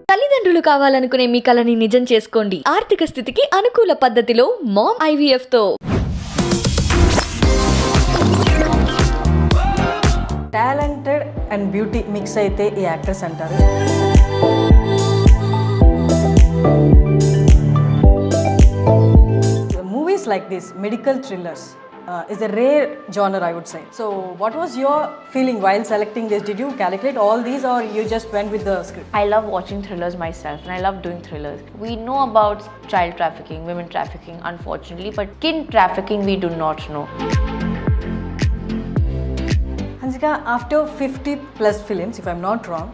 తల్లిదండ్రులు కావాలనుకునే మీ కలని నిజం చేసుకోండి. ఆర్థిక స్థితికి అనుకూల పద్ధతిలో మామ్ IVF తో. టాలెంటెడ్ అండ్ బ్యూటీ మిక్స్ అయితే ఈ యాక్ట్రెస్ అంటారు. Movies like this, medical thrillers, is a rare genre, I would say. So what was your feeling while selecting this? Did you calculate all these or you just went with the script? I love watching thrillers myself and I love doing thrillers. We know about child trafficking, women trafficking, unfortunately, but skin trafficking we do not know. Hansika, after 50 plus films, if I'm not wrong,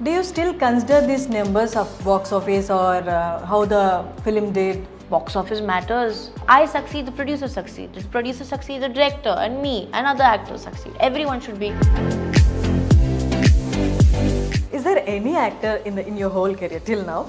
do you still consider these numbers of box office or how the film did? Box office matters. I succeed, the producer succeeds. The producer succeeds, the director, and me and other actors succeed. Everyone should be. Is there any actor in your whole career till now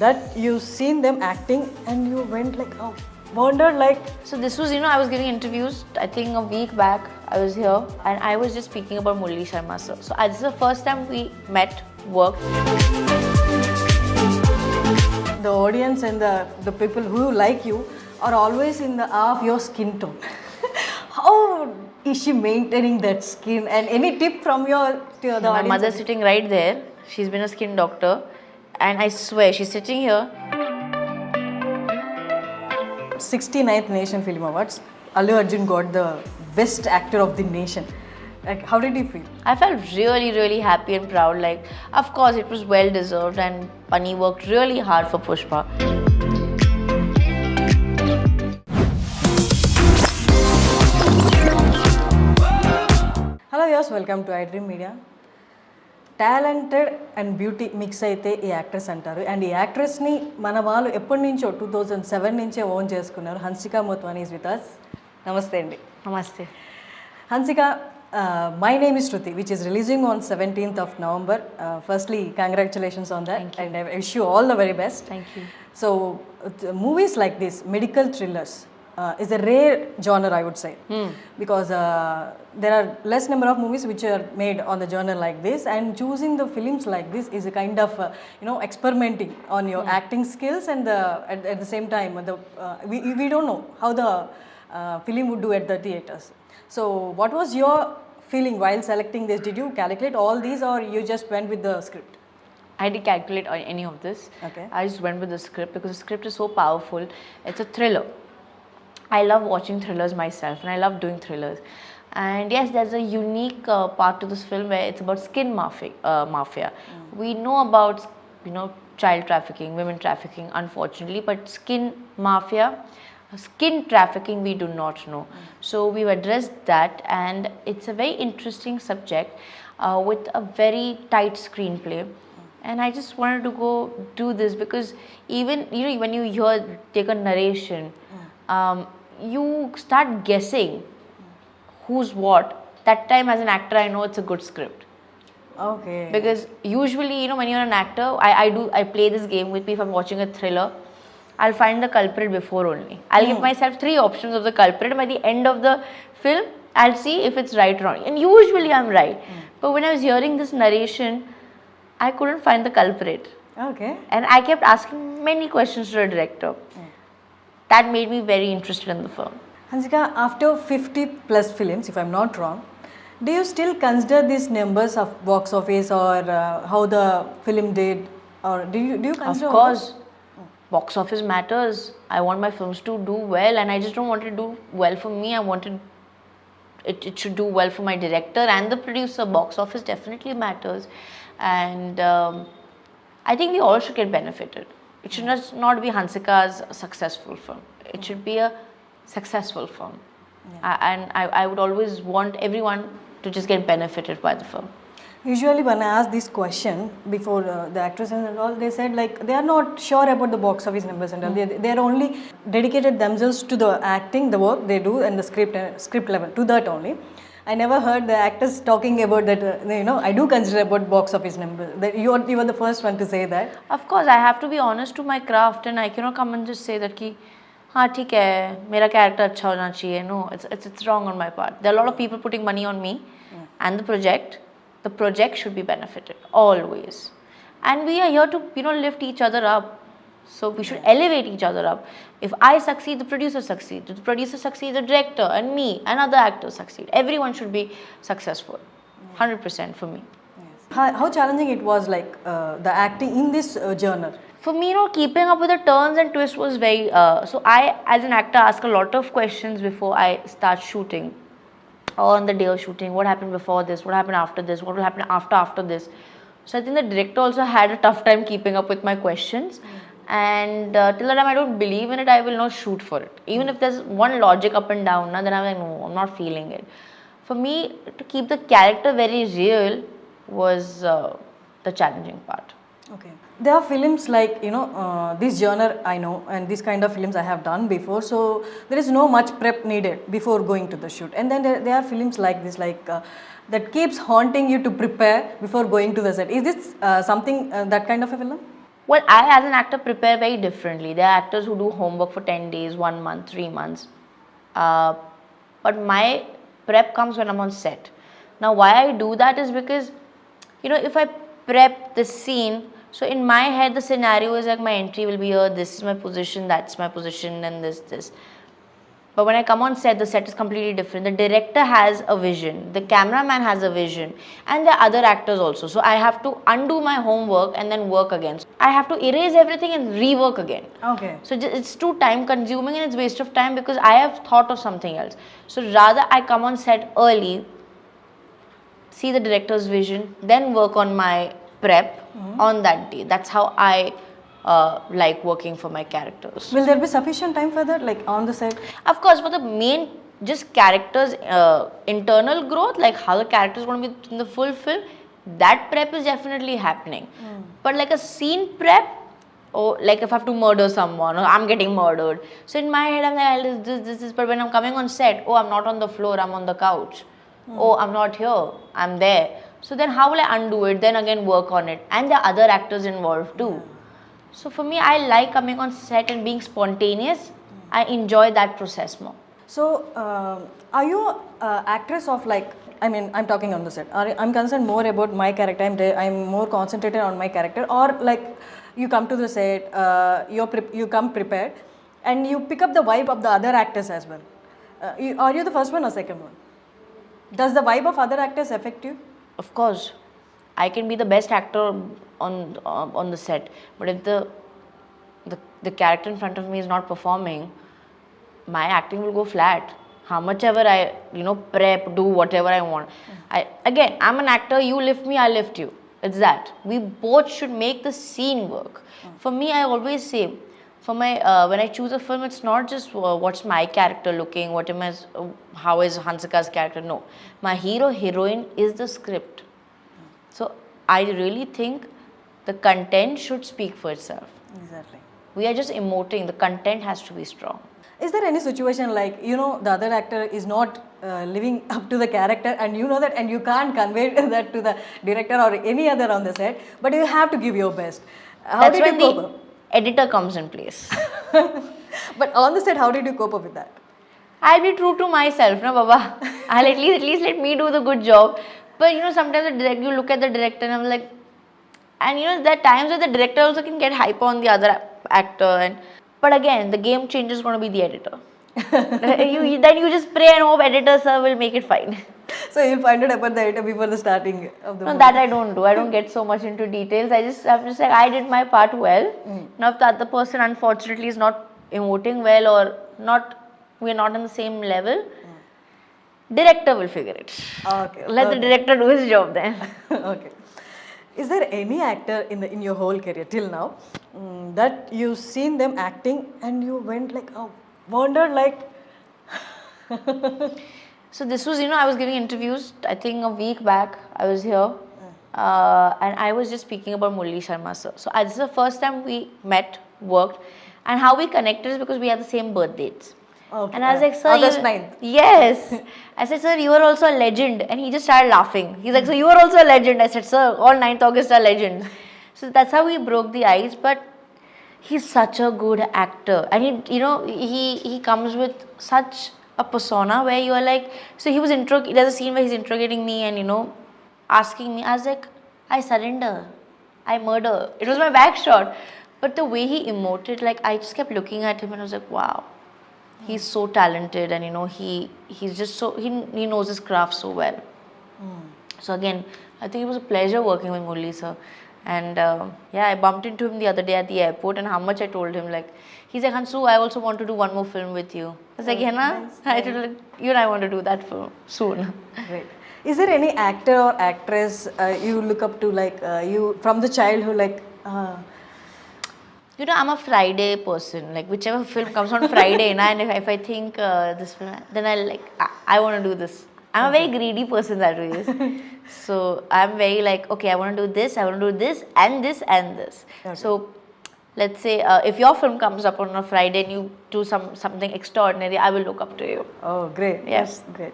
that you've seen them acting and you went like, oh, wondered like? So this was, I was giving interviews, I think a week back I was here and I was just speaking about Murali Sharma sir. So this is the first time we met, worked. The audience and the people who like you are always in the awe of your skin tone. How is she maintaining that skin? And any tip from your to the My audience? mother sitting right there. She's been a skin doctor and I swear she's sitting here. 69th Nation Film Awards, Allu Arjun got the best actor of the nation. Like, how did you feel? I felt really, really happy and proud. Like, of course, it was well deserved, and Pani worked really hard for Pushpa. Hello, yes, welcome to iDream Media. Talented and beauty mix అయితే ఈ actress అంటారు. And ఈ యాక్ట్రెస్ని మన వాళ్ళు ఎప్పటి నుంచో 2007 నుంచే own చేసుకున్నారు. Hansika Motwani is with us. నమస్తే అండి. Namaste. Hansika, my name is Shruti, which is releasing on 17th of November. Firstly, congratulations on that. And I wish you all the very best. Thank you. So, movies like this, medical thrillers, is a rare genre, I would say. Because there are less number of movies which are made on the genre like this. And choosing the films like this is a kind of, experimenting on your acting skills. And at the same time, we don't know how the film would do at the theaters. So what was your feeling while selecting this? Did you calculate all these or you just went with the script? I didn't calculate any of this. Okay. I just went with the script because the script is so powerful. It's a thriller. I love watching thrillers myself and I love doing thrillers. And yes, there's a unique part to this film where it's about skin mafia. We know about, child trafficking, women trafficking, unfortunately, but skin mafia, skin trafficking we do not know. So we've addressed that and it's a very interesting subject with a very tight screenplay. And I just wanted to go do this because even when you take a narration, you start guessing who's what. That time as an actor I know it's a good script. Okay. Because usually, when you're an actor, I play this game with me. If I'm watching a thriller, I'll find the culprit before only. I'll give myself 3 options of the culprit. By the end of the film, I'll see if it's right or wrong. And usually I'm right. But when I was hearing this narration, I couldn't find the culprit. Okay. And I kept asking many questions to the director. That made me very interested in the film. Hansika, after 50 plus films, if I'm not wrong, do you still consider these numbers of box office or how the film did? Or do you consider? Of course. Box office matters. I want my films to do well and I just don't want it to do well for me. I wanted it should do well for my director and the producer. Box office definitely matters and I think we all should get benefited. It should not be Hansika's successful film. It should be a successful film. And I would always want everyone to just get benefited by the film. Usually when I ask this question before the actresses and all, they said like they are not sure about the box office numbers and all. They are only dedicated themselves to the acting, the work they do and the script level, to that only. I never heard the actors talking about that, I do consider about box office numbers. That you are the first one to say that. Of course, I have to be honest to my craft and I cannot come and just say that ki, हाँ ठीक है मेरा character अच्छा होना चाहिए. No, it's wrong on my part. There are a lot of people putting money on me and the project the project should be benefited always. And we are here to, lift each other up. So we should elevate each other up. If I succeed, the producer succeeds. If the producer succeeds, the director and me and other actors succeed. Everyone should be successful. 100% for me. How challenging it was, like the acting in this genre? For me, keeping up with the turns and twists was very. So I, as an actor, ask a lot of questions before I start shooting. Or on the day of shooting, what happened before this? What happened after this? What will happen after this? So I think the director also had a tough time keeping up with my questions. And till the time I don't believe in it, I will not shoot for it. Even if there's one logic up and down, then I'm like, no, I'm not feeling it. For me, to keep the character very real was the challenging part. Okay. There are films like, this genre I know, and this kind of films I have done before, so there is no much prep needed before going to the shoot. And then there are films like this, that keeps haunting you to prepare before going to the set. Is this something, that kind of a film? Well, I as an actor prepare very differently. There are actors who do homework for 10 days, 1 month, 3 months. But my prep comes when I'm on set. Now, why I do that is because, if I prep the scene, so in my head, the scenario is like my entry will be here, this is my position, that's my position, and this. But when I come on set, the set is completely different. The director has a vision, the cameraman has a vision, and the other actors also. So I have to undo my homework and then work again. So I have to erase everything and rework again. Okay. So it's too time consuming and it's waste of time because I have thought of something else. So rather I come on set early, see the director's vision, then work on my prep on that day. That's how I like working for my characters. Will there be sufficient time for that, like on the set? Of course, for the main just characters internal growth, like how the character is going to be in the full film, that prep is definitely happening. But like a scene prep, or like if I have to murder someone or I'm getting murdered, so in my head I'm like, this, but when I'm coming on set, oh, I'm not on the floor, I'm on the couch. Oh, I'm not here, I'm there. So then how will I undo it, then again work on it, and there are other actors involved too. So for me, I like coming on set and being spontaneous. I enjoy that process more. So, are you actress of I'm talking on the set. I'm concerned more about my character. I'm more concentrated on my character, or like you come to the set, you come prepared, and you pick up the vibe of the other actors as well. Are you the first one or second one? Does the vibe of other actors affect you? Of course, I can be the best actor on the set, but if the character in front of me is not performing, my acting will go flat. How much ever I prep, do whatever I want. I'm an actor. You lift me, I lift you. It's that we both should make the scene work. For me, I always say, for my when I choose a film, it's not just what's my character looking, how is Hansika's character. No, my hero heroine is the script. So I really think the content should speak for itself. Exactly. We are just emoting. The content has to be strong. Is there any situation like, the other actor is not living up to the character, and you know that, and you can't convey that to the director or any other on the set, but you have to give your best? How That's did when you cope the up? editor comes in place. But on the set, how did you cope up with that? I'll be true to myself, no, Baba. I'll at least let me do the good job. But sometimes you look at the director and I'm like, and there are times where the director also can get hype on the other actor. But again, the game changer is going to be the editor. Then you just pray and hope editor sir will make it fine. So you'll find out about the editor before the starting of the No, movie. that I don't do. I don't get so much into details. I'm just like, I did my part well. Now if the other person unfortunately is not emoting well or we're not on the same level, director will figure it. Okay. Let the director do his job then. Okay. Is there any actor in your whole career till now that you've seen them acting and you went like, wondered like? So this was, I was giving interviews, I think a week back, I was here. And I was just speaking about Murali Sharma sir. So this is the first time we met, worked, and how we connected is because we had the same birth dates. Okay. And I was like, sir, August 9th. Yes. I said, sir, you are also a legend. And he just started laughing. He's like, so you are also a legend. I said, sir, all 9th August are legends. So that's how we broke the ice. But he's such a good actor. And he comes with such a persona where you are like, so there's a scene where he's interrogating me and asking me, I was like, I surrender, I murder. It was my back shot. But the way he emoted, like I just kept looking at him and I was like, wow, he's so talented, and he's just so he knows his craft so well. So again, I think it was a pleasure working with Murli sir. And yeah, I bumped into him the other day at the airport, and how much I told him, like, he's like, Hansu, I also want to do one more film with you. I was like, yeah, na? I told him, like, you and I want to do that film soon. Great. Is there any actor or actress you look up to, like you from the childhood, like? You know, I'm a Friday person. Like, whichever film comes on Friday, and if I think this film, then I want to do this. I'm a very greedy person that way. So I'm very like, okay, I want to do this, I want to do this, and this, and this. Okay. So let's say if your film comes up on a Friday and you do something extraordinary, I will look up to you. Oh, great. Yes. Great.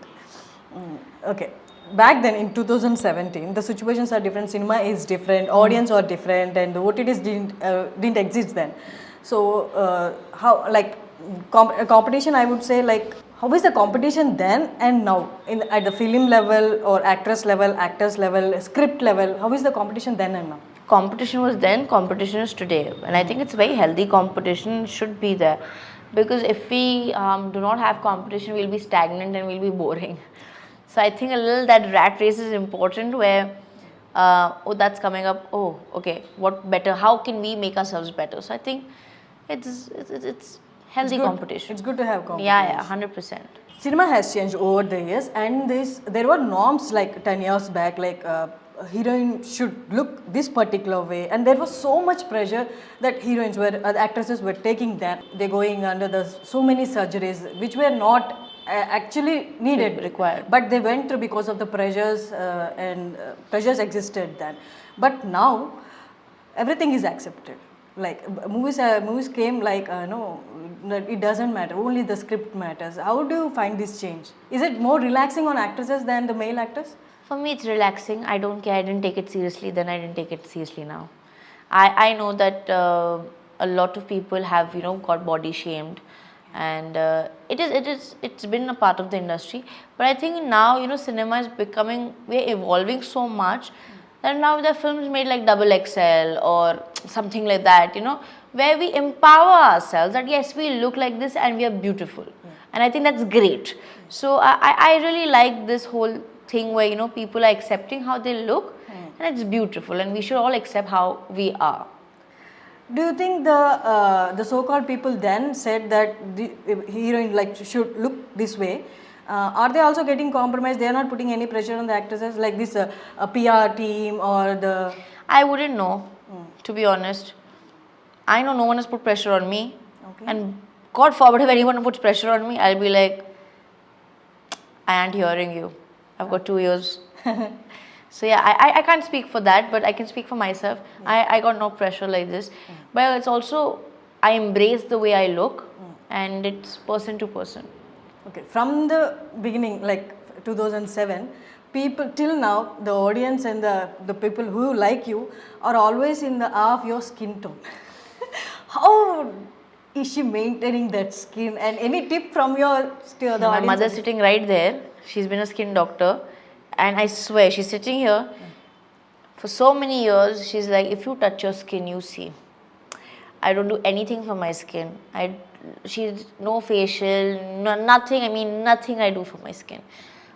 Okay. Back then in 2017, the situations are different, cinema is different, audience are different, and the OTTs didn't exist then. So how, like, competition, I would say, like, how is the competition then and now at the film level or actress level, actors level, script level? How is the competition then and now? Competition was then, competition is today, and I think it's very healthy. Competition should be there, because if we do not have competition, we'll be stagnant and we'll be boring. So I think a little that rat race is important, where oh, that's coming up, oh, okay, what better, how can we make ourselves better? So I think it's healthy competition. It's good to have competition. Yeah, 100%. Cinema has changed over the years, and there were norms like 10 years back, like a heroine should look this particular way, and there was so much pressure that actresses were taking that. They're going under so many surgeries which were not actually needed, required, but they went through because of the pressures, and pressures existed then. But now everything is accepted. Like movies came like no, it doesn't matter, only the script matters. How do you find this change? Is it more relaxing on actresses than the male actors? For me, it's relaxing. I don't care. I didn't take it seriously then. I didn't take it seriously now. I know that a lot of people have, you know, got body shamed, and it's been a part of the industry. But I think now, you know, cinema is becoming, we're evolving so much that now the films made like XXL or something like that, you know, where we empower ourselves that yes, we look like this and we are beautiful. And I think that's great. So I really like this whole thing where, you know, people are accepting how they look, and it's beautiful, and we should all accept how we are. Do you think the so-called people then said that the heroine like should look this way? Are they also getting compromised? They are not putting any pressure on the actresses, like this a PR team or the... I wouldn't know, to be honest. I know no one has put pressure on me. Okay. And God forbid if anyone puts pressure on me, I'll be like, I ain't hearing you. I've got 2 years. So yeah, I can't speak for that, but I can speak for myself. I got no pressure like this. But it's also, I embrace the way I look, and it's person to person. Okay, from the beginning, like 2007, people till now, the audience and the people who like you are always in the awe of your skin tone. How is she maintaining that skin? And any tip from your the My audience? mother's sitting right there. She's been a skin doctor, and I swear she's sitting here for so many years. She's like, if you touch your skin, you see. I don't do anything for my skin. She's no facial, nothing. I mean, nothing I do for my skin.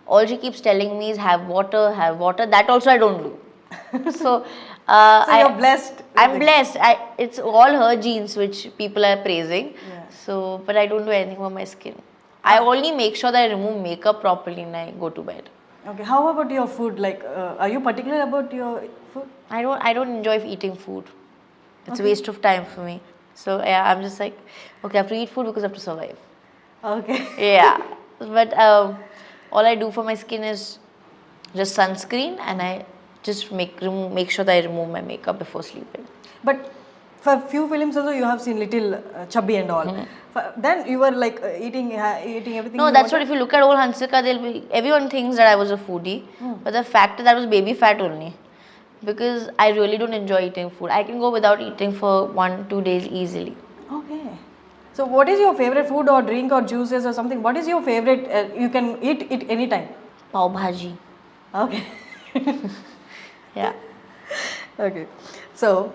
All she keeps telling me is have water, have water. That also I don't do. So, So you're blessed. I'm blessed. It's all her genes which people are praising. Yeah. So, but I don't do anything for my skin. I only make sure that I remove makeup properly and I go to bed. Okay, how about your food? Like, are you particular about your food? I don't enjoy eating food. It's a waste of time for me. So yeah, I'm just like, okay, I have to eat food because I have to survive. Okay. Yeah, but all I do for my skin is just sunscreen, and I just make sure that I remove my makeup before sleeping. But for few films also you have seen little chubby and all. Then you were like eating everything. No, that's what. If you look at old Hansika, everyone thinks that I was a foodie, but the fact is that I was baby fat only. Because I really don't enjoy eating food. I can go without eating for 1-2 days easily. Okay. So what is your favorite food or drink or juices or something? What is your favorite? You can eat it anytime. Pav bhaji. Okay. Yeah. Okay. So,